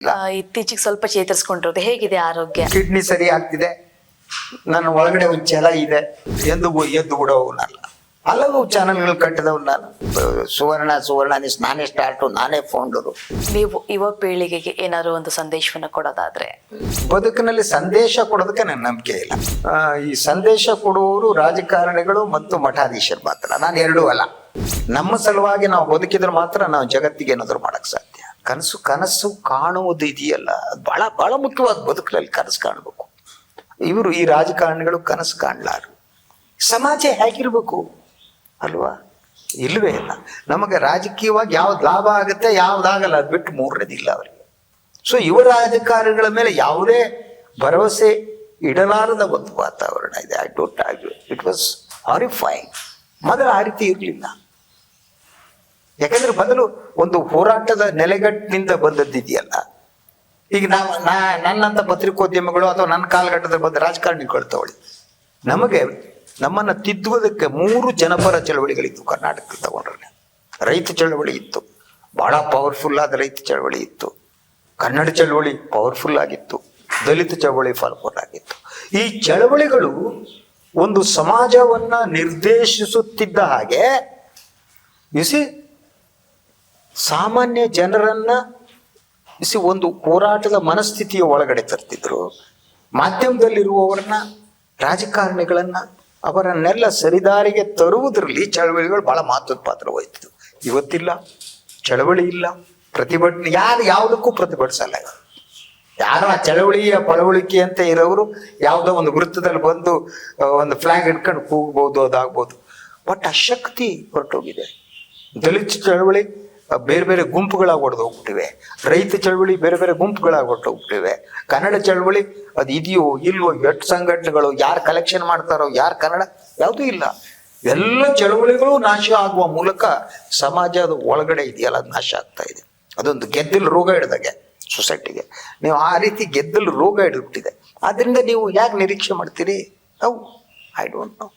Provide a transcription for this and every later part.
ಇತ್ತೀಚೆಗೆ ಸ್ವಲ್ಪ ಚೇತರಿಸ್ಕೊಂಡಿರೋದು, ಹೇಗಿದೆ ಆರೋಗ್ಯ? ಕಿಡ್ನಿ ಸರಿ ಆಗ್ತಿದೆ, ನನ್ನ ಒಳಗಡೆ ಒಂದು ಛಲ ಇದೆ, ಎದ್ದು ಬಿಡೋವನಲ್ಲ. ಹಲವು ಚಾನೆಲ್ಗಳು ಕಟ್ಟಿದವ್ ನಾನು. ಸುವರ್ಣ ನಾನೇ ಸ್ಟಾರ್ಟು, ನಾನೇ ಫೌಂಡರು. ನೀವು ಯುವ ಪೀಳಿಗೆಗೆ ಏನಾದ್ರು ಒಂದು ಸಂದೇಶವನ್ನ ಕೊಡೋದಾದ್ರೆ? ಬದುಕಿನಲ್ಲಿ ಸಂದೇಶ ಕೊಡೋದಕ್ಕೆ ನನ್ನ ನಂಬಿಕೆ ಇಲ್ಲ. ಈ ಸಂದೇಶ ಕೊಡುವವರು ರಾಜಕಾರಣಿಗಳು ಮತ್ತು ಮಠಾಧೀಶರು ಮಾತ್ರ. ನಾನು ಎರಡೂ ಅಲ್ಲ. ನಮ್ಮ ಸಲುವಾಗಿ ನಾವು ಬದುಕಿದ್ರೆ ಮಾತ್ರ ನಾವು ಜಗತ್ತಿಗೆ ಏನಾದ್ರು ಮಾಡಕ್ ಸಾಧ್ಯ. ಕನಸು ಕಾಣುವುದು ಇದೆಯಲ್ಲ, ಬಹಳ ಬಹಳ ಮುಖ್ಯವಾದ. ಬದುಕಿನಲ್ಲಿ ಕನಸು ಕಾಣಬೇಕು. ಈ ರಾಜಕಾರಣಿಗಳು ಕನಸು ಕಾಣಲಾರು. ಸಮಾಜ ಹೇಗಿರ್ಬೇಕು ಅಲ್ವಾ? ಇಲ್ವೇ ಇಲ್ಲ. ನಮಗೆ ರಾಜಕೀಯವಾಗಿ ಯಾವ್ದು ಲಾಭ ಆಗುತ್ತೆ, ಯಾವ್ದಾಗಲ್ಲ, ಅದು ಬಿಟ್ಟು ಮೂರನೇದಿಲ್ಲ ಅವರಿಗೆ. ಸೊ ಯುವ ರಾಜಕಾರಣಿಗಳ ಮೇಲೆ ಯಾವುದೇ ಭರವಸೆ ಇಡಲಾರದ ಒಂದು ವಾತಾವರಣ ಇದೆ. I don't argue, it was horrifying. ಮೊದಲು ಆ ರೀತಿ ಇರಲಿಲ್ಲ. ಯಾಕಂದ್ರೆ ಮೊದಲು ಒಂದು ಹೋರಾಟದ ನೆಲೆಗಟ್ಟಿನಿಂದ ಬಂದದ್ದಿದೆಯಲ್ಲ. ಈಗ ನನ್ನಂತ ಪತ್ರಿಕೋದ್ಯಮಿಗಳು ಅಥವಾ ನನ್ನ ಕಾಲಘಟ್ಟದಲ್ಲಿ ಬಂದ ರಾಜಕಾರಣಿಗಳು ತಗೊಳ್ಳಿ, ನಮ್ಮನ್ನ ತಿದ್ದುವುದಕ್ಕೆ 3 ಜನಪರ ಚಳವಳಿಗಳಿತ್ತು ಕರ್ನಾಟಕದಲ್ಲಿ. ತಗೊಂಡ್ರೆ ರೈತ ಚಳವಳಿ ಇತ್ತು, ಬಹಳ ಪವರ್ಫುಲ್ ಆದ ರೈತ ಚಳವಳಿ ಇತ್ತು. ಕನ್ನಡ ಚಳವಳಿ ಪವರ್ಫುಲ್ ಆಗಿತ್ತು. ದಲಿತ ಚಳವಳಿ ಪವರ್ಫುಲ್ ಆಗಿತ್ತು. ಈ ಚಳವಳಿಗಳು ಒಂದು ಸಮಾಜವನ್ನ ನಿರ್ದೇಶಿಸುತ್ತಿದ್ದ ಹಾಗೆ ಸಾಮಾನ್ಯ ಜನರನ್ನ ಒಂದು ಹೋರಾಟದ ಮನಸ್ಥಿತಿಯ ಒಳಗಡೆ ತರ್ತಿದ್ರು. ಮಾಧ್ಯಮದಲ್ಲಿರುವವರನ್ನ, ರಾಜಕಾರಣಿಗಳನ್ನ, ಅವರನ್ನೆಲ್ಲ ಸರಿದಾರಿಗೆ ತರುವುದರಲ್ಲಿ ಚಳವಳಿಗಳು ಬಹಳ ಮಹತ್ವದ ಪಾತ್ರ ವಹಿಸಿದ್ವು. ಇವತ್ತಿಲ್ಲ, ಚಳವಳಿ ಇಲ್ಲ, ಪ್ರತಿಭಟನೆ ಯಾವುದಕ್ಕೂ ಪ್ರತಿಭಟಿಸಲ್ಲ. ಯಾರು ಆ ಚಳವಳಿಯ ಪಳವಳಿಕೆ ಅಂತ ಇರೋರು ಯಾವುದೋ ಒಂದು ವೃತ್ತದಲ್ಲಿ ಬಂದು ಒಂದು ಫ್ಲಾಗ್ ಇಟ್ಕೊಂಡು ಕೂಗ್ಬೋದು, ಅದಾಗ್ಬೋದು. ಬಟ್ ಆ ಶಕ್ತಿ ಹೊರಟೋಗಿದೆ. ದಲಿತ ಚಳವಳಿ ಬೇರೆ ಬೇರೆ ಗುಂಪುಗಳಾಗಿ ಹೊಡೆದು ಹೋಗ್ಬಿಟ್ಟಿವೆ. ರೈತ ಚಳವಳಿ ಬೇರೆ ಬೇರೆ ಗುಂಪುಗಳಾಗಿ ಹೊರಟೋಗ್ಬಿಟ್ಟಿವೆ. ಕನ್ನಡ ಚಳವಳಿ ಅದು ಇದೆಯೋ ಇಲ್ವೋ, ಎಷ್ಟು ಸಂಘಟನೆಗಳು, ಯಾರು ಕಲೆಕ್ಷನ್ ಮಾಡ್ತಾರೋ, ಯಾರು ಕನ್ನಡ, ಯಾವುದೂ ಇಲ್ಲ. ಎಲ್ಲ ಚಳವಳಿಗಳು ನಾಶ ಆಗುವ ಮೂಲಕ ಸಮಾಜದ ಒಳಗಡೆ ಇದೆಯಲ್ಲ, ಅದು ನಾಶ ಆಗ್ತಾ ಇದೆ. ಅದೊಂದು ಗೆದ್ದಲು ರೋಗ ಹಿಡ್ದಾಗೆ ಸೊಸೈಟಿಗೆ. ನೀವು ಆ ರೀತಿ ಗೆದ್ದಲು ರೋಗ ಹಿಡಿದ್ಬಿಟ್ಟಿದೆ. ಆದ್ರಿಂದ ನೀವು ಯಾಕೆ ನಿರೀಕ್ಷೆ ಮಾಡ್ತೀರಿ? I don't know.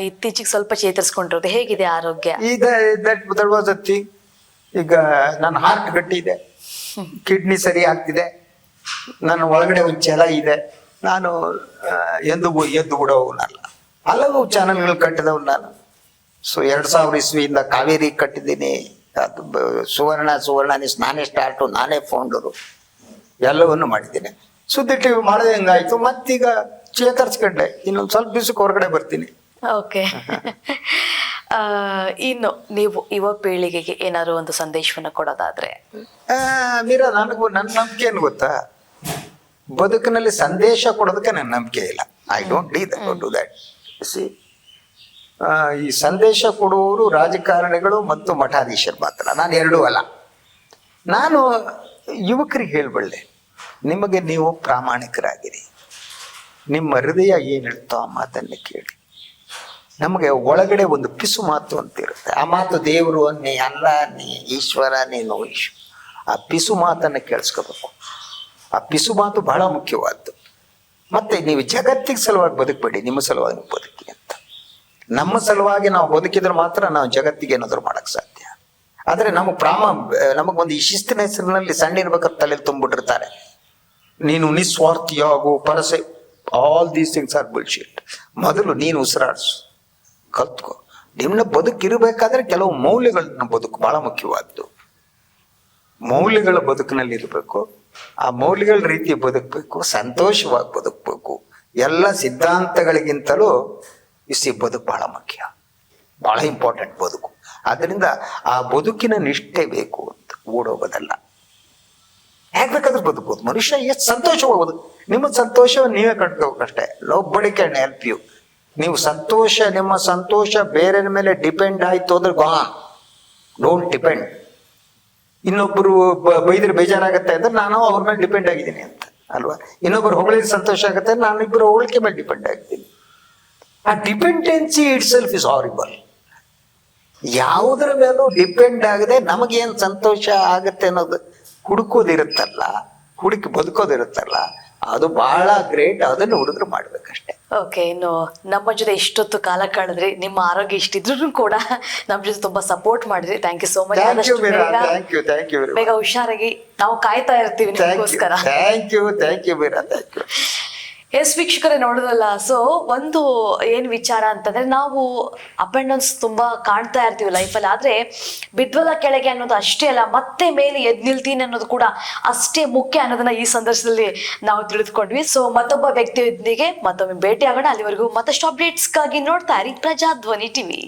ಇತ್ತೀಚೆಗೆ ಸ್ವಲ್ಪ ಚೇತರಿಸ್ಕೊಂಡಿರೋದು, ಹೇಗಿದೆ ಆರೋಗ್ಯ? That was a thing. ಈಗ ನನ್ನ ಹಾರ್ಟ್ ಗಟ್ಟಿ ಇದೆ, ಕಿಡ್ನಿ ಸರಿ ಆಗ್ತಿದೆ, ನನ್ನ ಒಳಗಡೆ ಒಂದು ಛಲ ಇದೆ. ನಾನು ಎದ್ದು ಬಿಡೋವನಲ್ಲ. ಹಲವು ಚಾನೆಲ್ಗಳು ಕಟ್ಟಿದವ್ ನಾನು. ಸೊ 2000 ಇಸ್ವಿಯಿಂದ ಕಾವೇರಿ ಕಟ್ಟಿದ್ದೀನಿ. ಅದು ಸುವರ್ಣ ನಾನೇ ಸ್ಟಾರ್ಟು, ನಾನೇ ಫೌಂಡರು, ಎಲ್ಲವನ್ನು ಮಾಡಿದ್ದೀನಿ. ಸುದ್ದಿ ಟಿವಿ ಮಾಡೋದು ಹೆಂಗಾಯ್ತು, ಮತ್ತೀಗ ಚೇತರಿಸ್ಕೊಂಡೆ. ಇನ್ನೊಂದು ಸ್ವಲ್ಪ ದಿವಸಕ್ಕೆ ಹೊರಗಡೆ ಬರ್ತೀನಿ. ಓಕೆ. ಇನ್ನು ನೀವು ಯುವ ಪೀಳಿಗೆಗೆ ಏನಾದ್ರು ಒಂದು ಸಂದೇಶವನ್ನ ಕೊಡೋದಾದ್ರೆ? ಮೀರಾ, ನನ್ನ ನಂಬಿಕೆ ಏನು ಗೊತ್ತಾ? ಬದುಕಿನಲ್ಲಿ ಸಂದೇಶ ಕೊಡೋದಕ್ಕೆ ನನ್ನ ನಂಬಿಕೆ ಇಲ್ಲ. I don't do that. ಈ ಸಂದೇಶ ಕೊಡುವವರು ರಾಜಕಾರಣಿಗಳು ಮತ್ತು ಮಠಾಧೀಶರು ಮಾತ್ರ. ನಾನು ಎರಡೂ ಅಲ್ಲ. ನಾನು ಯುವಕರಿಗೆ ಹೇಳ್ಬಲ್ಲೆ, ನಿಮಗೆ ನೀವು ಪ್ರಾಮಾಣಿಕರಾಗಿರಿ. ನಿಮ್ಮ ಹೃದಯ ಏನು ಹೇಳ್ತೋ ಆ ಮಾತನ್ನು ಕೇಳಿ. ನಮಗೆ ಒಳಗಡೆ ಒಂದು ಪಿಸು ಮಾತು ಅಂತ ಇರುತ್ತೆ. ಆ ಮಾತು ದೇವರು ನೀ ಅಲ್ಲ, ನೀ ಈಶ್ವರ, ನೀನು ಈಶ್ವರ. ಆ ಪಿಸು ಮಾತನ್ನು ಕೇಳಿಸ್ಕೋಬೇಕು. ಆ ಪಿಸು ಮಾತು ಬಹಳ ಮುಖ್ಯವಾದ್ದು. ಮತ್ತೆ ನೀವು ಜಗತ್ತಿಗೆ ಸಲುವಾಗಿ ಬದುಕಬೇಡಿ, ನಿಮ್ಮ ಸಲುವಾಗಿ ನೀವು ಬದುಕಿ ಅಂತ. ನಮ್ಮ ಸಲುವಾಗಿ ನಾವು ಬದುಕಿದ್ರೆ ಮಾತ್ರ ನಾವು ಜಗತ್ತಿಗೆ ಏನಾದ್ರು ಮಾಡಕ್ ಸಾಧ್ಯ. ಆದ್ರೆ ನಮಗೊಂದು ಈ ಶಿಸ್ತಿನ ಹೆಸರಿನಲ್ಲಿ ಸಣ್ಣ ಇರ್ಬೇಕಾದ್ರೆ ತಲೆಯಲ್ಲಿ ತುಂಬಿಟ್ಟಿರ್ತಾರೆ. ನೀನು ನಿಸ್ವಾರ್ಥಿಯಾಗು, per se, all these things are bullshit. ಮೊದಲು ನೀನು ಉಸಿರಾಡ್ಸು, ಕಲ್ತ್ಕೊ. ನಿಮ್ಮನ್ನ ಬದುಕಿರ್ಬೇಕಾದ್ರೆ ಕೆಲವು ಮೌಲ್ಯಗಳನ್ನ ಬದುಕು ಬಹಳ ಮುಖ್ಯವಾದ್ದು. ಮೌಲ್ಯಗಳ ಬದುಕಿನಲ್ಲಿ ಇರಬೇಕು. ಆ ಮೌಲ್ಯಗಳ ರೀತಿ ಬದುಕಬೇಕು, ಸಂತೋಷವಾಗಿ ಬದುಕಬೇಕು. ಎಲ್ಲ ಸಿದ್ಧಾಂತಗಳಿಗಿಂತಲೂ ಬದುಕು ಬಹಳ ಮುಖ್ಯ, ಬಹಳ ಇಂಪಾರ್ಟೆಂಟ್ ಬದುಕು. ಆದ್ರಿಂದ ಆ ಬದುಕಿನ ನಿಷ್ಠೆ ಬೇಕು ಅಂತ ಓಡೋಗೋದಲ್ಲ. ಹೇಗ್ ಬೇಕಾದ್ರೂ ಬದುಕಬಹುದು ಮನುಷ್ಯ. ಎಷ್ಟು ಸಂತೋಷವಾಗ್ಬೋದು. ನಿಮ್ಮ ಸಂತೋಷವನ್ನು ನೀವೇ ಕಂಡ್ಕೋಬೇಕಷ್ಟೇ. ನೊಬಡಿ ಕ್ಯಾನ್ ಹೆಲ್ಪ್ ಯು. ನೀವು ನಿಮ್ಮ ಸಂತೋಷ ಬೇರೆ ಮೇಲೆ ಡಿಪೆಂಡ್ ಆಯ್ತು ಅಂದ್ರೆ ಡೋಂಟ್ ಡಿಪೆಂಡ್. ಇನ್ನೊಬ್ಬರು ಬೈದ್ರೆ ಬೇಜಾರಾಗತ್ತೆ ಅಂದ್ರೆ ನಾನು ಅವ್ರ ಮೇಲೆ ಡಿಪೆಂಡ್ ಆಗಿದ್ದೀನಿ ಅಂತ ಅಲ್ವಾ? ಇನ್ನೊಬ್ಬರು ಹೊಗಳಿದ್ರೆ ಸಂತೋಷ ಆಗುತ್ತೆ, ನಾನು ಇಬ್ಬರು ಹೊಗಳಿಕೆ ಮೇಲೆ ಡಿಪೆಂಡ್ ಆಗಿದ್ದೀನಿ. ಆ dependency it self is horrible. ಯಾವುದರ ಮೇಲೂ ಡಿಪೆಂಡ್ ಆಗದೆ ನಮಗೇನು ಸಂತೋಷ ಆಗತ್ತೆ ಅನ್ನೋದು ಹುಡುಕೋದಿರುತ್ತಲ್ಲ, ಬದುಕೋದಿರುತ್ತಲ್ಲ, ಅದು ಬಹಳ ಗ್ರೇಟ್. ಅದನ್ನು ಹುಡುಗರು ಮಾಡ್ಬೇಕಷ್ಟೇ. ಓಕೆ, ಇನ್ನು ನಮ್ಮ ಜೊತೆ ಇಷ್ಟೊತ್ತು ಕಾಲ ಕಳೆದ್ರಿ, ನಿಮ್ಮ ಆರೋಗ್ಯ ಇಷ್ಟಿದ್ರು ಕೂಡ ನಮ್ಮ ಜೊತೆ ತುಂಬಾ ಸಪೋರ್ಟ್ ಮಾಡಿದ್ರಿ. Thank you so much. Thank you Meera, thank you ಬೇಗ ಹುಷಾರಾಗಿ, ನಾವು ಕಾಯ್ತಾ ಇರ್ತೀವಿ ನಿಮಗೋಸ್ಕರ. Thank you Meera, thank you. Yes ವೀಕ್ಷಕರೇ, ನೋಡಿದ್ರಲ್ಲ. ಸೊ ಒಂದು ಏನ್ ವಿಚಾರ ಅಂತಂದ್ರೆ, ನಾವು ಅಪ್ ಅಂಡ್ ಡೌನ್ಸ್ ತುಂಬಾ ಕಾಣ್ತಾ ಇರ್ತೀವಿ ಲೈಫಲ್ಲಿ, ಆದ್ರೆ ಬಿದ್ವಲ್ಲ ಕೆಳಗೆ ಅನ್ನೋದು ಅಷ್ಟೇ ಅಲ್ಲ, ಮತ್ತೆ ಮೇಲೆ ಎದ್ ನಿಲ್ತೀನಿ ಅನ್ನೋದು ಕೂಡ ಅಷ್ಟೇ ಮುಖ್ಯ ಅನ್ನೋದನ್ನ ಈ ಸಂದರ್ಭದಲ್ಲಿ ನಾವು ತಿಳಿದುಕೊಂಡ್ವಿ. ಸೊ ಮತ್ತೊಬ್ಬ ವ್ಯಕ್ತಿಯೊಂದಿಗೆ ಮತ್ತೊಮ್ಮೆ ಭೇಟಿ ಆಗೋಣ. ಅಲ್ಲಿವರೆಗೂ ಮತ್ತಷ್ಟು ಅಪ್ಡೇಟ್ಸ್ಗಾಗಿ ನೋಡ್ತಾ ಇರಿ ಪ್ರಜಾಧ್ವನಿ ಟಿವಿ.